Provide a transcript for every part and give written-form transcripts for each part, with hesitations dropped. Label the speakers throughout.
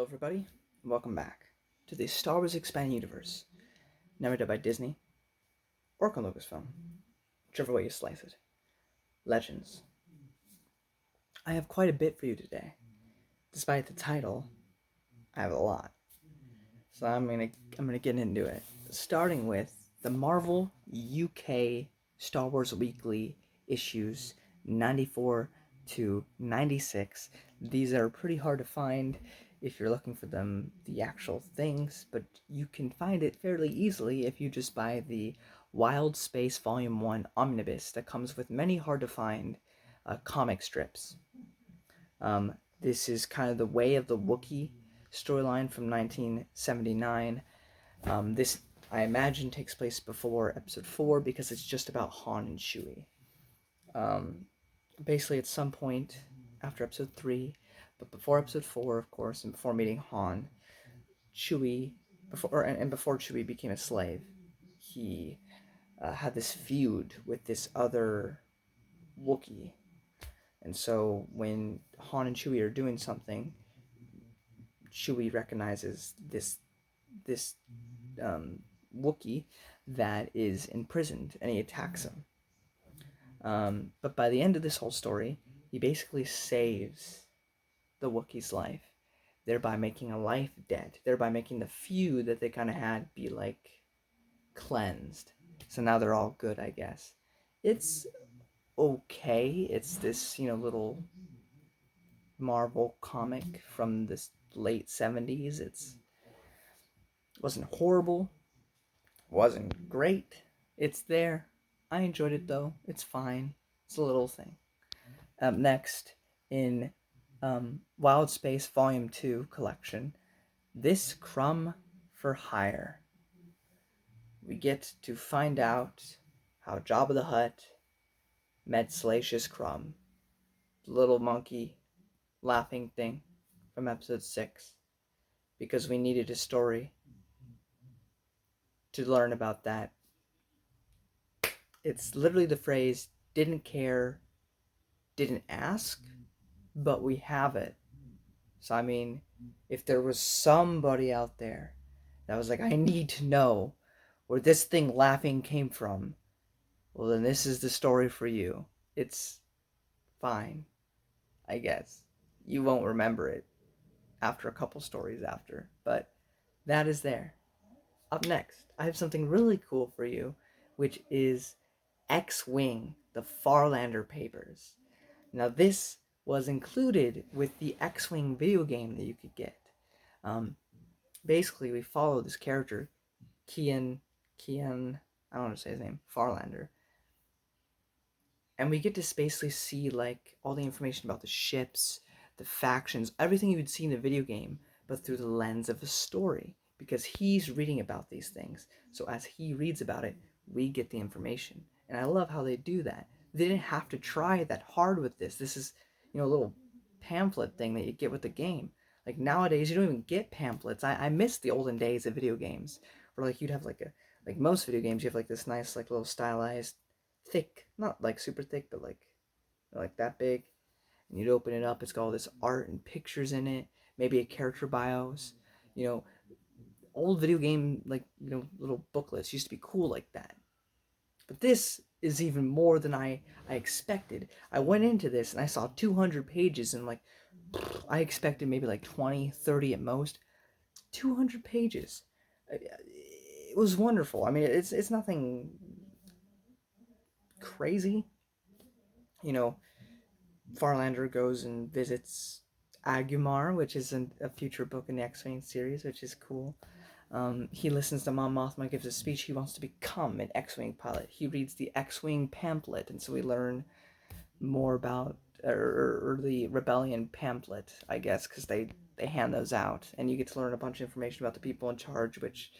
Speaker 1: everybody, and welcome back to the Star Wars Expanded Universe, narrated by Disney, or on Lucasfilm, whichever way you slice it. Legends. I have quite a bit for you today. Despite the title, I have a lot. So I'm gonna get into it. Starting with the Marvel UK Star Wars Weekly issues 94 to 96. These are pretty hard to find if you're looking for the actual things, but you can find it fairly easily if you just buy the Wild Space Volume 1 Omnibus that comes with many hard to find comic strips. This is kind of the Way of the Wookiee storyline from 1979. This, I imagine, takes place before Episode 4 because it's just about Han and Chewie. Basically, at some point after Episode 3, but before Episode 4, of course, and before meeting Han, Chewie, before Chewie became a slave, he had this feud with this other Wookiee. And so when Han and Chewie are doing something, Chewie recognizes this Wookiee that is imprisoned, and he attacks him. But by the end of this whole story, he basically saves the Wookiee's life, thereby making a life debt, thereby making the feud that they kind of had be like cleansed. So now they're all good, I guess. It's okay. It's this, little Marvel comic from the late 70s. It wasn't horrible, wasn't great. It's there. I enjoyed it though. It's fine. It's a little thing. Up next in Wild Space Volume 2 collection, This Crumb for Hire. We get to find out how Jabba the Hutt met Salacious Crumb, the little monkey laughing thing from Episode 6, because we needed a story to learn about that. It's literally the phrase, didn't care, didn't ask, but we have it. So, I mean, if there was somebody out there that was like, I need to know where this thing laughing came from, well, then this is the story for you. It's fine, I guess. You won't remember it after a couple stories after, but that is there. Up next, I have something really cool for you, which is X-Wing, the Farlander papers. Now, this was included with the X-Wing video game that you could get. Basically, we follow this character, Kian, I don't want to say his name, Farlander. And we get to basically see, like, all the information about the ships, the factions, everything you would see in the video game, but through the lens of a story. Because he's reading about these things. So as he reads about it, we get the information. And I love how they do that. They didn't have to try that hard with this. This is, a little pamphlet thing that you get with the game. Like, nowadays, you don't even get pamphlets. I miss the olden days of video games. Where, like, you'd have, like most video games, you have, like, this nice, like, little stylized, thick, not, like, super thick, but, like that big. And you'd open it up, it's got all this art and pictures in it. Maybe a character bios. Old video game, little booklets used to be cool like that. But this is even more than I expected. I went into this and I saw 200 pages and I expected maybe like 20, 30 at most. 200 pages. It was wonderful. I mean, it's nothing crazy. Farlander goes and visits Agumar, which is a future book in the X-Wing series, which is cool. He listens to Mon Mothma gives a speech. He wants to become an X-Wing pilot. He reads the X-Wing pamphlet, and so we learn more about or the Rebellion pamphlet, I guess, because they hand those out, and you get to learn a bunch of information about the people in charge, which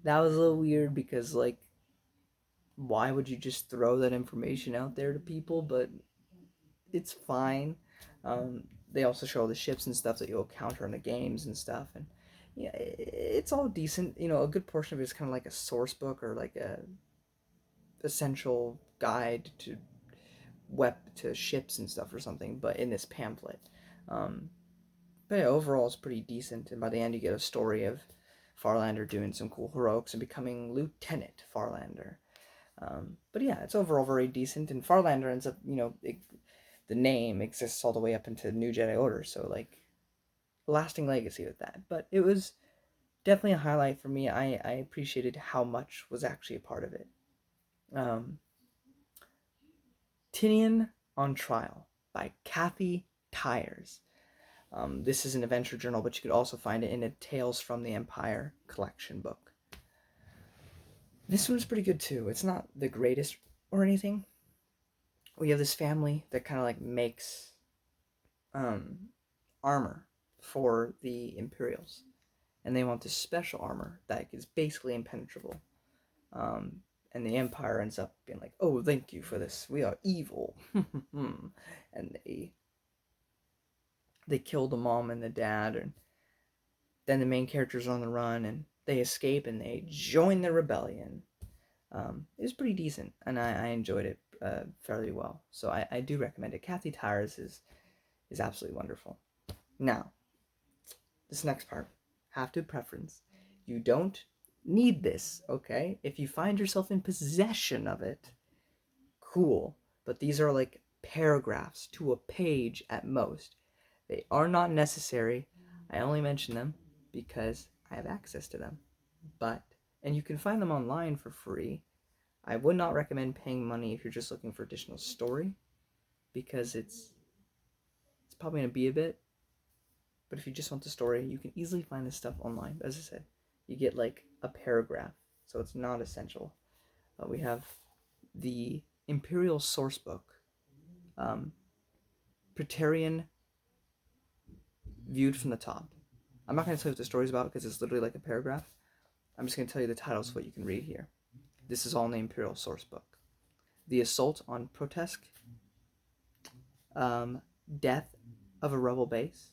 Speaker 1: that was a little weird because, like, why would you just throw that information out there to people? But it's fine. They also show all the ships and stuff that you'll encounter in the games and stuff, and yeah, it's all decent. A good portion of it is kind of like a source book or like a essential guide to ships and stuff or something, but in this pamphlet. But yeah, overall, it's pretty decent. And by the end, you get a story of Farlander doing some cool heroics and becoming Lieutenant Farlander. But yeah, it's overall very decent. And Farlander ends up, the name exists all the way up into New Jedi Order. So, like, lasting legacy with that. But it was definitely a highlight for me. I appreciated how much was actually a part of it. Tinian on Trial by Tyres. This is an adventure journal, but you could also find it in a Tales from the Empire collection book. This one's pretty good too. It's not the greatest or anything. We have this family that kind of like makes armor for the Imperials, and they want this special armor that is basically impenetrable. And the Empire ends up being like, "Oh, thank you for this. We are evil," and they kill the mom and the dad, and then the main characters are on the run, and they escape and they join the rebellion. It was pretty decent, and I enjoyed it fairly well. So I do recommend it. Tyres is absolutely wonderful. Now, this next part, have to preference. You don't need this, okay? If you find yourself in possession of it, cool. But these are like paragraphs to a page at most. They are not necessary. I only mention them because I have access to them. And you can find them online for free. I would not recommend paying money if you're just looking for additional story, because it's probably going to be a bit. But if you just want the story, you can easily find this stuff online. As I said, you get like a paragraph, so it's not essential. We have the Imperial source book, Praetorian viewed from the top. I'm not going to tell you what the story's about because it's literally like a paragraph. I'm just going to tell you the titles of what you can read here. This is all in the Imperial source book. The Assault on Protesk, Death of a Rebel Base,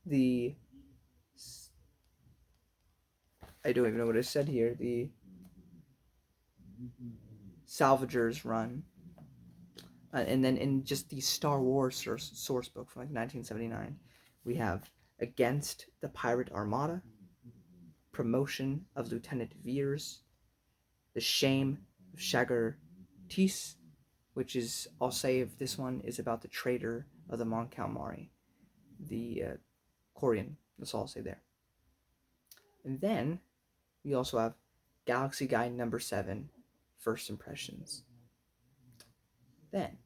Speaker 1: the... I don't even know what I said here. The Salvagers Run. And then in just the Star Wars source book from like 1979, we have Against the Pirate Armada, Promotion of Lieutenant Veers, The Shame of Shagar Tis, which is, I'll say if this one is about the traitor of the Mon Calamari, the Corian. That's all I'll say there. And then we also have Galaxy Guide number 7, First Impressions. Then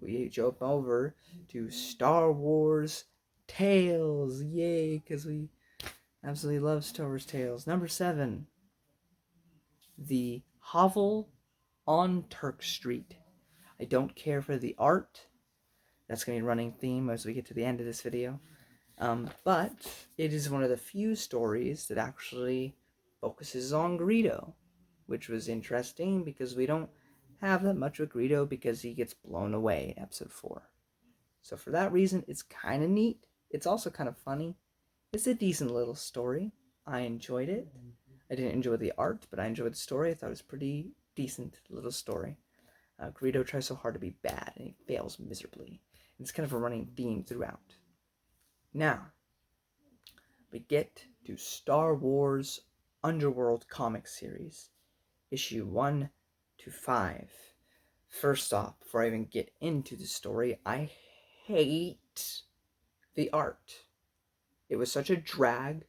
Speaker 1: we jump over to Star Wars Tales. Yay, because we absolutely love Star Wars Tales. Number 7, The Hovel on Turk Street. I don't care for the art. That's going to be a running theme as we get to the end of this video. But it is one of the few stories that actually focuses on Greedo, which was interesting because we don't have that much with Greedo because he gets blown away in episode 4. So for that reason, it's kind of neat. It's also kind of funny. It's a decent little story. I enjoyed it. I didn't enjoy the art, but I enjoyed the story. I thought it was a pretty decent little story. Greedo tries so hard to be bad, and he fails miserably. It's kind of a running theme throughout. Now, we get to Star Wars Underworld comic series, issue 1 to 5. First off, before I even get into the story, I hate the art. It was such a drag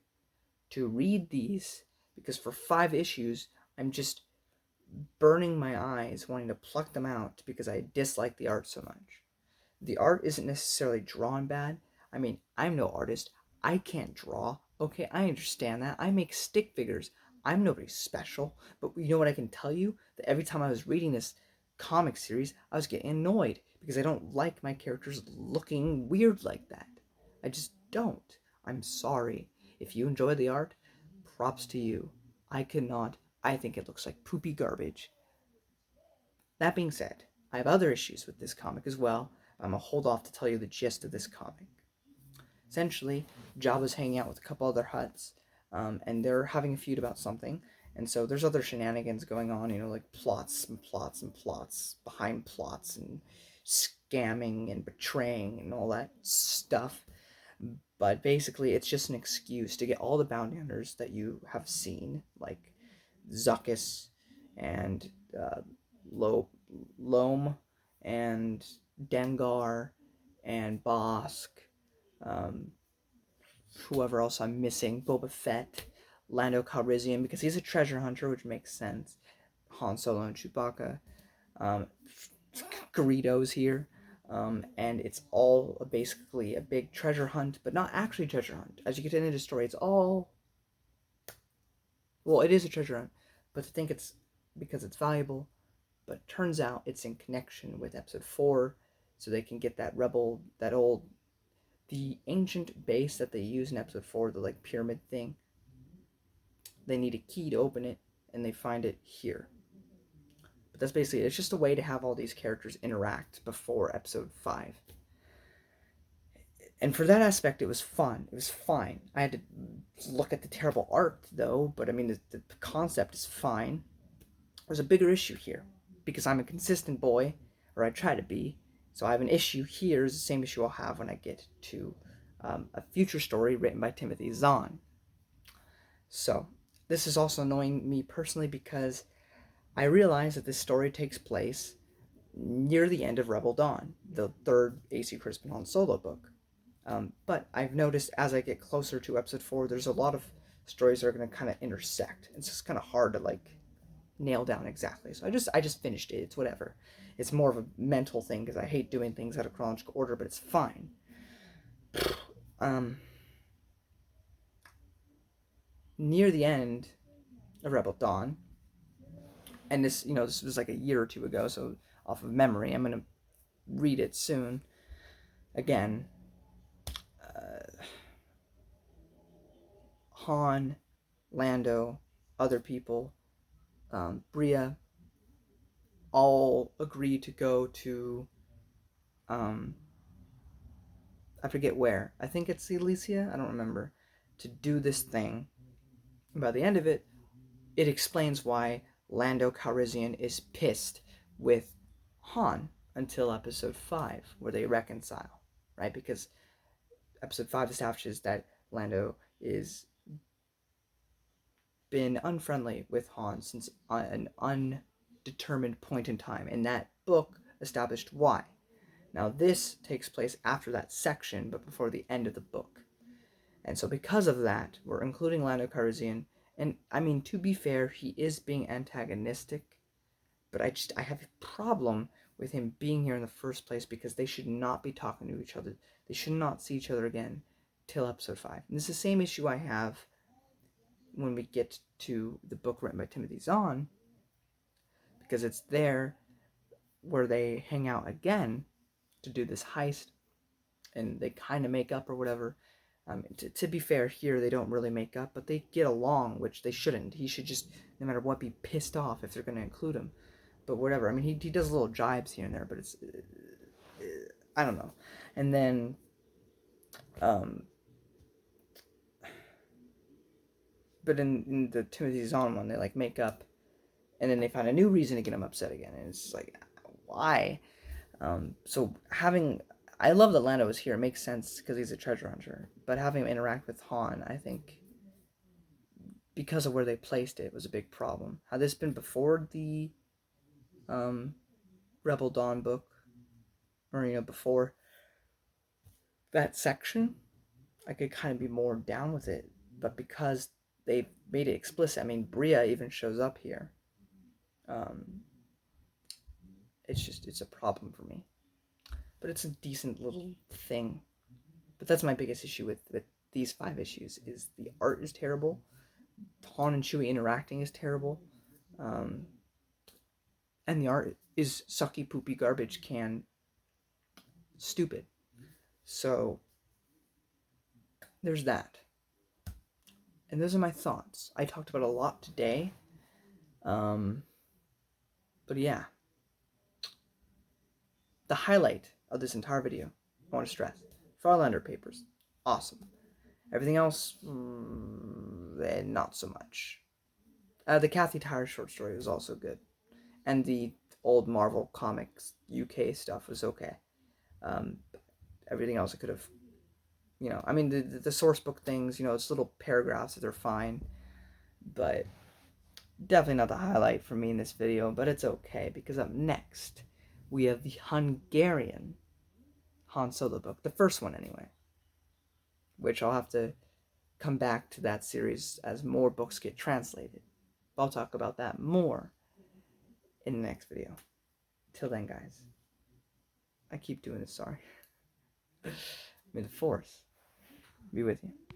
Speaker 1: to read these because for 5 issues, I'm just burning my eyes wanting to pluck them out because I dislike the art so much. The art isn't necessarily drawn bad. I mean, I'm no artist. I can't draw. Okay, I understand that. I make stick figures. I'm nobody special. But you know what I can tell you? That every time I was reading this comic series, I was getting annoyed because I don't like my characters looking weird like that. I just don't. I'm sorry. If you enjoy the art, props to you. I cannot. I think it looks like poopy garbage. That being said, I have other issues with this comic as well. I'm going to hold off to tell you the gist of this comic. Essentially, Jabba's hanging out with a couple other Hutts, and they're having a feud about something. And so there's other shenanigans going on, like plots and plots and plots behind plots, and scamming and betraying and all that stuff. But basically, it's just an excuse to get all the bounty hunters that you have seen, like Zuckus and Loam and Dengar and Bosk, um, whoever else I'm missing, Boba Fett, Lando Calrissian, because he's a treasure hunter, which makes sense. Han Solo and Chewbacca. Um, Greedo's here. And it's all basically a big treasure hunt, but not actually treasure hunt. As you get into the story, it's all... Well, it is a treasure hunt, but to think it's because it's valuable, but it turns out it's in connection with episode 4, so they can get that the ancient base that they use in episode 4, the like pyramid thing. They need a key to open it, and they find it here. But that's basically it. It's just a way to have all these characters interact before episode 5. And for that aspect, it was fun. It was fine. I had to look at the terrible art, though, but I mean, the concept is fine. There's a bigger issue here, because I'm a consistent boy, or I try to be, so I have an issue here, is the same issue I'll have when I get to a future story written by Timothy Zahn. So, this is also annoying me personally, because I realize that this story takes place near the end of Rebel Dawn, the third A.C. Crispin Han Solo book. But I've noticed as I get closer to episode 4, there's a lot of stories that are going to kind of intersect. It's just kind of hard to like nail down exactly. So I just finished it. It's whatever. It's more of a mental thing because I hate doing things out of chronological order, but it's fine. Near the end of Rebel Dawn, and this was like a year or two ago, so off of memory, I'm gonna read it soon. Again, Han, Lando, other people, Bria, all agree to go to, I forget where. I think it's Elysia. I don't remember. To do this thing. And by the end of it, it explains why Lando Calrissian is pissed with Han until episode 5, where they reconcile, right? Because episode 5 establishes that Lando is been unfriendly with Han since an undetermined point in time, and that book established why. Now this takes place after that section, but before the end of the book. And so because of that, we're including Lando Calrissian, and I mean, to be fair, he is being antagonistic, but I have a problem with him being here in the first place, because they should not be talking to each other. They should not see each other again till episode 5. And this is the same issue I have when we get to the book written by Timothy Zahn, because it's there where they hang out again to do this heist, and they kind of make up or whatever. To be fair, here they don't really make up, but they get along, which they shouldn't. He should just, no matter what, be pissed off if they're going to include him. But whatever. I mean, he does little jibes here and there, but it's... I don't know. And then... but in the Timothy Zahn one, they like make up, and then they find a new reason to get him upset again, and it's like, why? So having... I love that Lando is here. It makes sense because he's a treasure hunter. But having him interact with Han, I think, because of where they placed it, was a big problem. Had this been before the Rebel Dawn book, or before that section, I could kind of be more down with it. But because they made it explicit, I mean, Bria even shows up here. It's a problem for me. But it's a decent little thing. But that's my biggest issue with these 5 issues, is the art is terrible. Han and Chewie interacting is terrible. And the art is sucky, poopy, garbage can stupid. So, there's that. And those are my thoughts. I talked about a lot today. But yeah. The highlight of this entire video, I want to stress, Farlander papers, awesome. Everything else, not so much. The Kathy Tyres short story was also good. And the old Marvel Comics UK stuff was okay. Everything else I could have, I mean, the source book things, it's little paragraphs that they're fine, but definitely not the highlight for me in this video, but it's okay, because up next, we have the Hungarian Han Solo book, the first one anyway, which I'll have to come back to that series as more books get translated. I'll talk about that more in the next video. Till then, guys, I keep doing this, sorry. May the Force be with you.